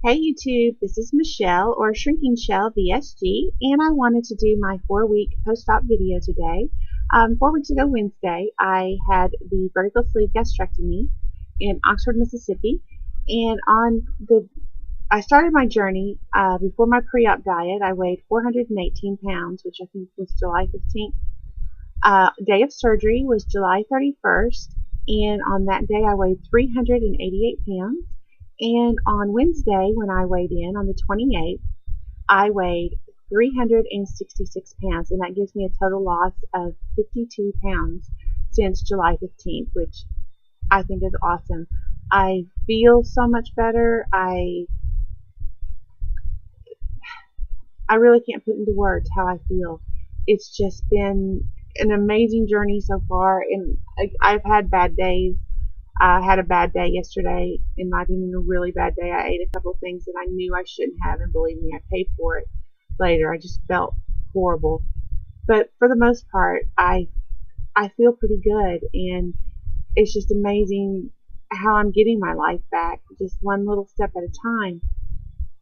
Hey YouTube, this is Michelle or Shrinking Shell VSG, and I wanted to do my 4-week post-op video today. 4 weeks ago Wednesday, I had the vertical sleeve gastrectomy in Oxford, Mississippi, and I started my journey before my pre-op diet. I weighed 418 pounds, which I think was July 15th. Day of surgery was July 31st, and on that day I weighed 388 pounds. And on Wednesday, when I weighed in on the 28th, I weighed 366 pounds, and that gives me a total loss of 52 pounds since July 15th, which I think is awesome. I feel so much better. I really can't put into words how I feel. It's just been an amazing journey so far, and I've had bad days. I had a bad day yesterday, in my opinion, a really bad day. I ate a couple of things that I knew I shouldn't have, and believe me, I paid for it later. I just felt horrible. But for the most part, I feel pretty good, and it's just amazing how I'm getting my life back, just one little step at a time.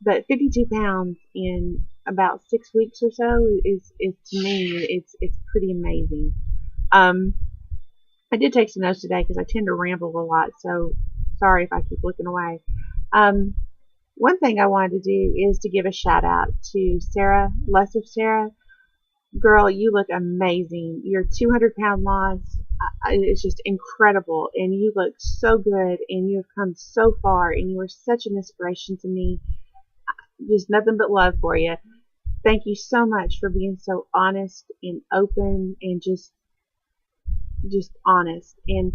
But 52 pounds in about 6 weeks or so is to me, it's pretty amazing. I did take some notes today because I tend to ramble a lot, so sorry if I keep looking away. One thing I wanted to do is to give a shout out to Sarah, Less of Sarah. Girl, you look amazing. Your 200-pound loss is just incredible, and you look so good, and you have come so far, and you are such an inspiration to me. Just nothing but love for you. Thank you so much for being so honest and open and just honest, and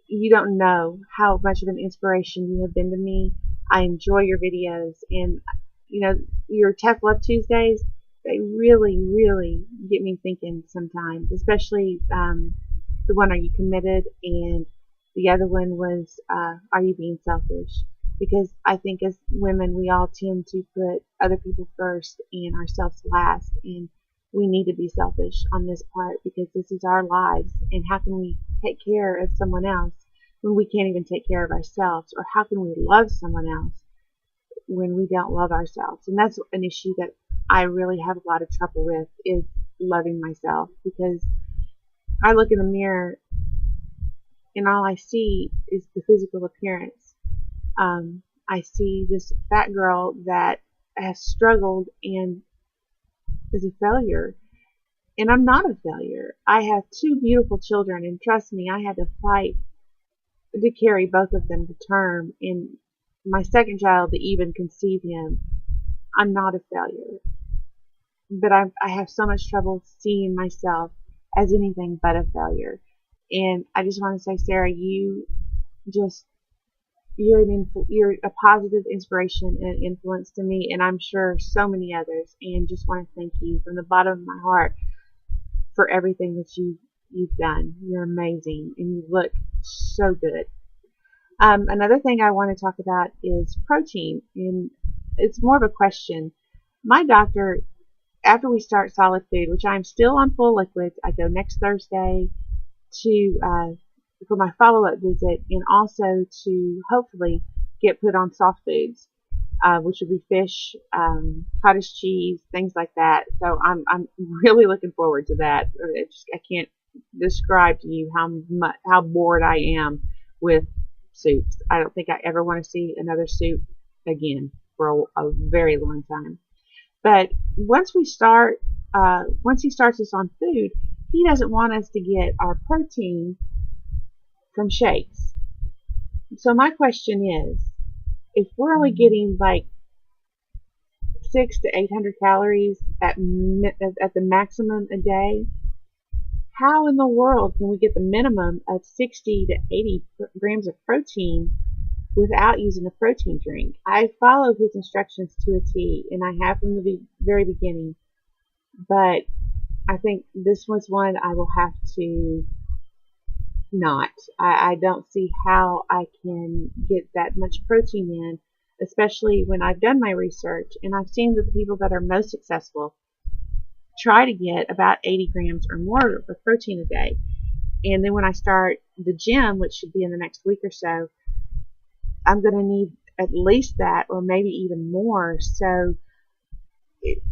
you don't know how much of an inspiration you have been to me. I enjoy your videos, and you know, your Tough Love Tuesdays, they really get me thinking sometimes, especially the one, Are You Committed? And the other one was Are You Being Selfish? Because I think as women, we all tend to put other people first and ourselves last, and we need to be selfish on this part because this is our lives. And how can we take care of someone else when we can't even take care of ourselves? Or how can we love someone else when we don't love ourselves? And that's an issue that I really have a lot of trouble with, is loving myself, because I look in the mirror and all I see is the physical appearance. I see this fat girl that has struggled and is a failure, and I'm not a failure. I have 2 beautiful children, and trust me, I had to fight to carry both of them to term, and my second child, to even conceive him. I'm not a failure, but I have so much trouble seeing myself as anything but a failure. And I just want to say, Sarah, you're a positive inspiration and influence to me, and I'm sure so many others, and just want to thank you from the bottom of my heart for everything that you've done. You're amazing, and you look so good. Another thing I want to talk about is protein, and it's more of a question. My doctor, after we start solid food, which I'm still on full liquids, I go next Thursday for my follow-up visit, and also to hopefully get put on soft foods, which would be fish, cottage cheese, things like that. So I'm really looking forward to that. I can't describe to you how bored I am with soups. I don't think I ever want to see another soup again for a very long time. But once he starts us on food, he doesn't want us to get our protein from shakes. So my question is, if we're only getting like 600 to 800 calories at the maximum a day, how in the world can we get the minimum of 60 to 80 grams of protein without using a protein drink? I followed his instructions to a T, and I have from the very beginning, but I think this was one I will have to not. I don't see how I can get that much protein in, especially when I've done my research and I've seen that the people that are most successful try to get about 80 grams or more of protein a day. And then when I start the gym, which should be in the next week or so, I'm going to need at least that, or maybe even more. So, it,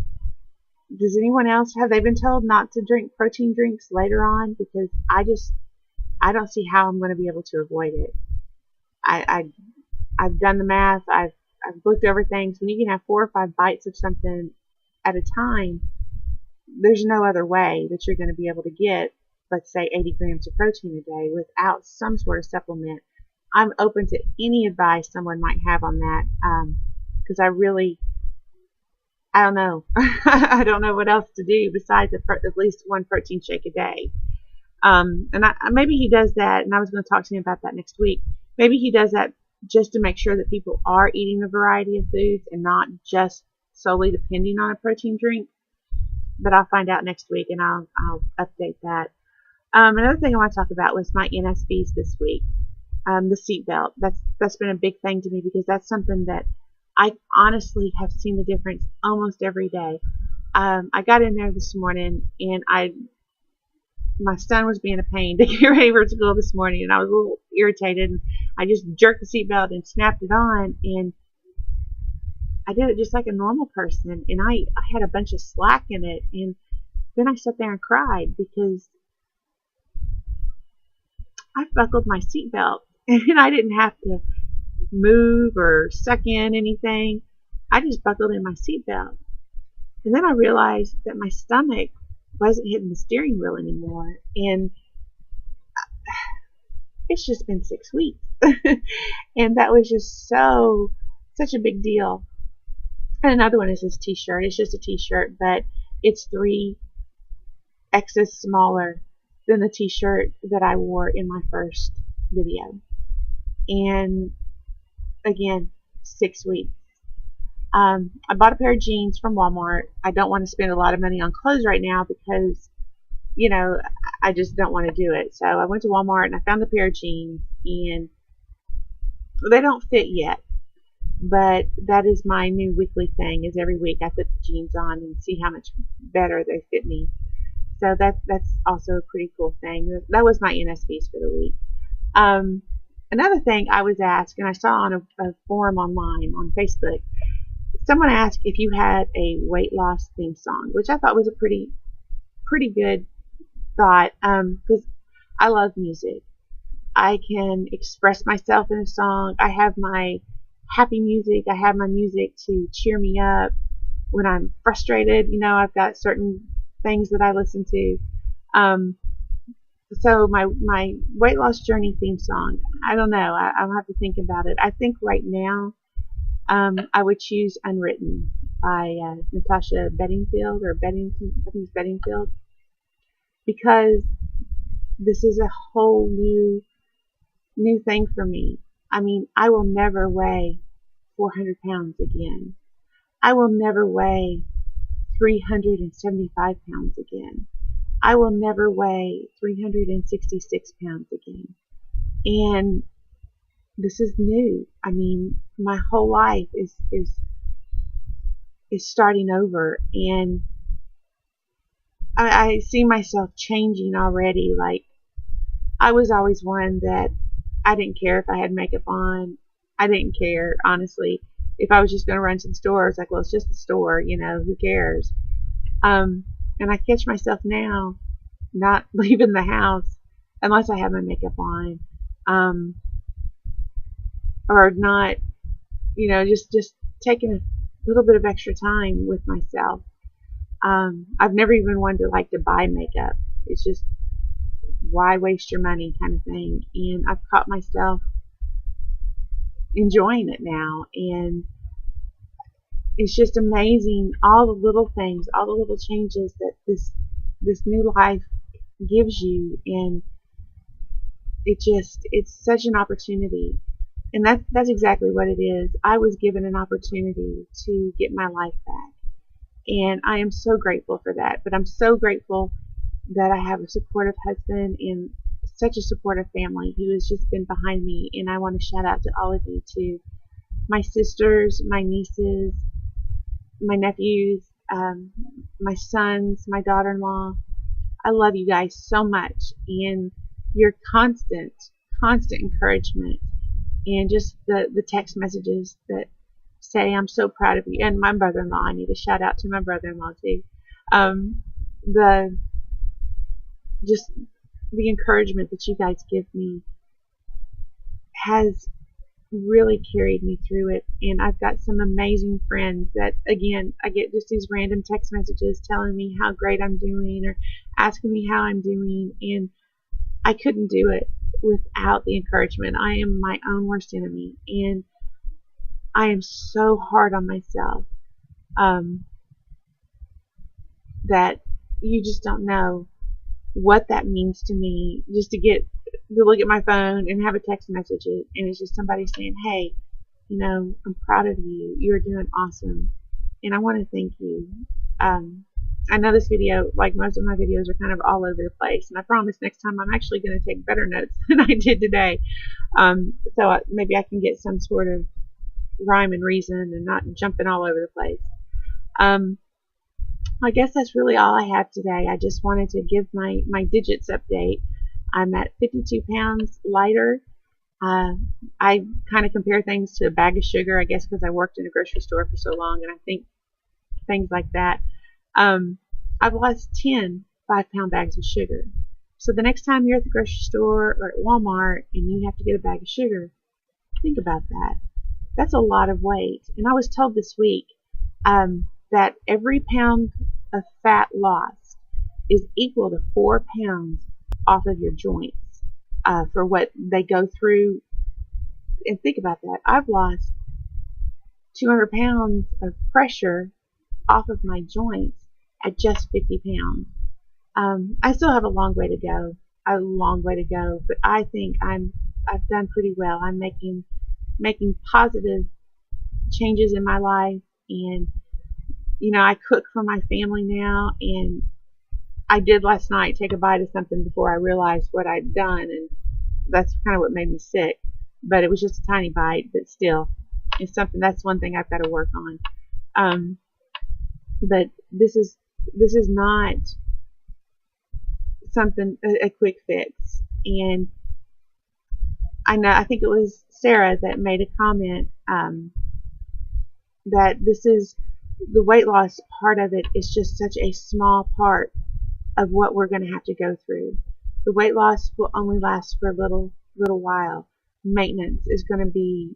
does anyone else, have they been told not to drink protein drinks later on? Because I don't see how I'm going to be able to avoid it. I've done the math. I've looked over things. When you can have 4 or 5 bites of something at a time, there's no other way that you're going to be able to get, let's say, 80 grams of protein a day without some sort of supplement. I'm open to any advice someone might have on that, because I don't know. I don't know what else to do besides at least one protein shake a day. Maybe he does that, and I was going to talk to him about that next week. Maybe he does that just to make sure that people are eating a variety of foods and not just solely depending on a protein drink. But I'll find out next week, and I'll update that. Another thing I want to talk about was my NSVs this week. The seatbelt. That's been a big thing to me, because that's something that I honestly have seen the difference almost every day. I got in there this morning, and my son was being a pain to get ready for school this morning, and I was a little irritated. And I just jerked the seatbelt and snapped it on, and I did it just like a normal person, and I had a bunch of slack in it, and then I sat there and cried because I buckled my seatbelt, and I didn't have to move or suck in anything. I just buckled in my seatbelt, and then I realized that my stomach wasn't hitting the steering wheel anymore, and it's just been 6 weeks. And that was just such a big deal. And another one is this t-shirt. It's just a t-shirt, but it's 3 X's smaller than the t-shirt that I wore in my first video. And again, 6 weeks. I bought a pair of jeans from Walmart. I don't want to spend a lot of money on clothes right now because, I just don't want to do it. So I went to Walmart and I found a pair of jeans, and they don't fit yet. But that is my new weekly thing, is every week I put the jeans on and see how much better they fit me. So that's also a pretty cool thing. That was my NSVs for the week. Another thing I was asked, and I saw on a forum online on Facebook, someone asked if you had a weight loss theme song, which I thought was a pretty good thought, because I love music. I can express myself in a song. I have my happy music. I have my music to cheer me up when I'm frustrated. I've got certain things that I listen to. So my weight loss journey theme song, I don't know. I'll have to think about it. I think right now, I would choose Unwritten by Natasha Bedingfield, or Beddington, I think it's Bedingfield, because this is a whole new thing for me. I mean, I will never weigh 400 pounds again. I will never weigh 375 pounds again. I will never weigh 366 pounds again. And this is new. I mean, my whole life is starting over, and I see myself changing already. Like, I was always one that I didn't care if I had makeup on. I didn't care, honestly. If I was just going to run to the store, it's like, well, it's just the store, who cares? And I catch myself now not leaving the house unless I have my makeup on, or not, just taking a little bit of extra time with myself. I've never even wanted to buy makeup. It's just, why waste your money kind of thing. And I've caught myself enjoying it now, and it's just amazing, all the little things, all the little changes that this new life gives you. And it's such an opportunity, and that's exactly what it is. I was given an opportunity to get my life back, and I am so grateful for that. But I'm so grateful that I have a supportive husband and such a supportive family who has just been behind me. And I want to shout out to all of you too. My sisters, my nieces, my nephews, my sons, my daughter-in-law. I love you guys so much, and your constant encouragement and just the text messages that say I'm so proud of you. And my brother-in-law, I need to shout out to my brother-in-law too. The just the encouragement that you guys give me has really carried me through it. And I've got some amazing friends that, again, I get just these random text messages telling me how great I'm doing or asking me how I'm doing, and I couldn't do it without the encouragement. I am my own worst enemy, and I am so hard on myself that you just don't know what that means to me, just to look at my phone and have a text message, and it's just somebody saying, hey, I'm proud of you. You're doing awesome, and I want to thank you. I know this video, like most of my videos, are kind of all over the place, and I promise next time I'm actually going to take better notes than I did today. So maybe I can get some sort of rhyme and reason and not jumping all over the place. I guess that's really all I have today. I just wanted to give my digits update. I'm at 52 pounds lighter. I kind of compare things to a bag of sugar, I guess, because I worked in a grocery store for so long, and I think things like that. I've lost 10 5-pound bags of sugar. So the next time you're at the grocery store or at Walmart and you have to get a bag of sugar, think about that. That's a lot of weight. And I was told this week that every pound of fat lost is equal to 4 pounds off of your joints for what they go through. And think about that. I've lost 200 pounds of pressure off of my joints at just 50 pounds. I still have a long way to go, but I think I've done pretty well. I'm making positive changes in my life, and I cook for my family now, and I did last night take a bite of something before I realized what I'd done, and that's kind of what made me sick. But it was just a tiny bite, but still, that's one thing I've got to work on. But this is not something, a quick fix. And I think it was Sarah that made a comment that this is the weight loss part of it is just such a small part of what we're going to have to go through. The weight loss will only last for a little while. Maintenance is going to be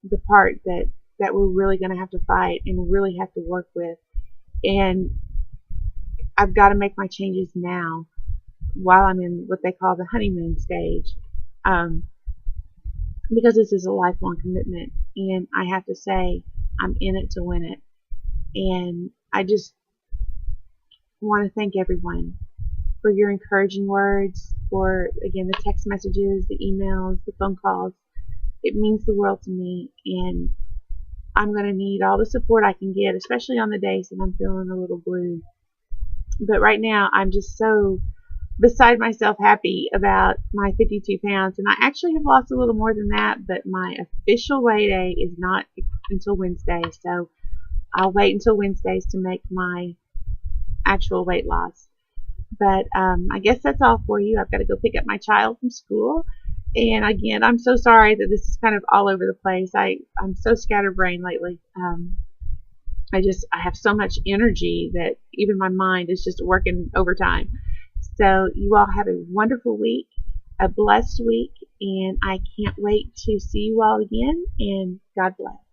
the part that we're really going to have to fight and really have to work with. And I've got to make my changes now while I'm in what they call the honeymoon stage, because this is a lifelong commitment, and I have to say I'm in it to win it. And I just want to thank everyone for your encouraging words, for, again, the text messages, the emails, the phone calls. It means the world to me, and I'm going to need all the support I can get, especially on the days that I'm feeling a little blue. But right now, I'm just so beside myself happy about my 52 pounds. And I actually have lost a little more than that, but my official weigh day is not until Wednesday. So I'll wait until Wednesdays to make my actual weight loss. But I guess that's all for you. I've got to go pick up my child from school. And again, I'm so sorry that this is kind of all over the place. I'm so scatterbrained lately. I have so much energy that even my mind is just working overtime. So you all have a wonderful week, a blessed week, and I can't wait to see you all again, and God bless.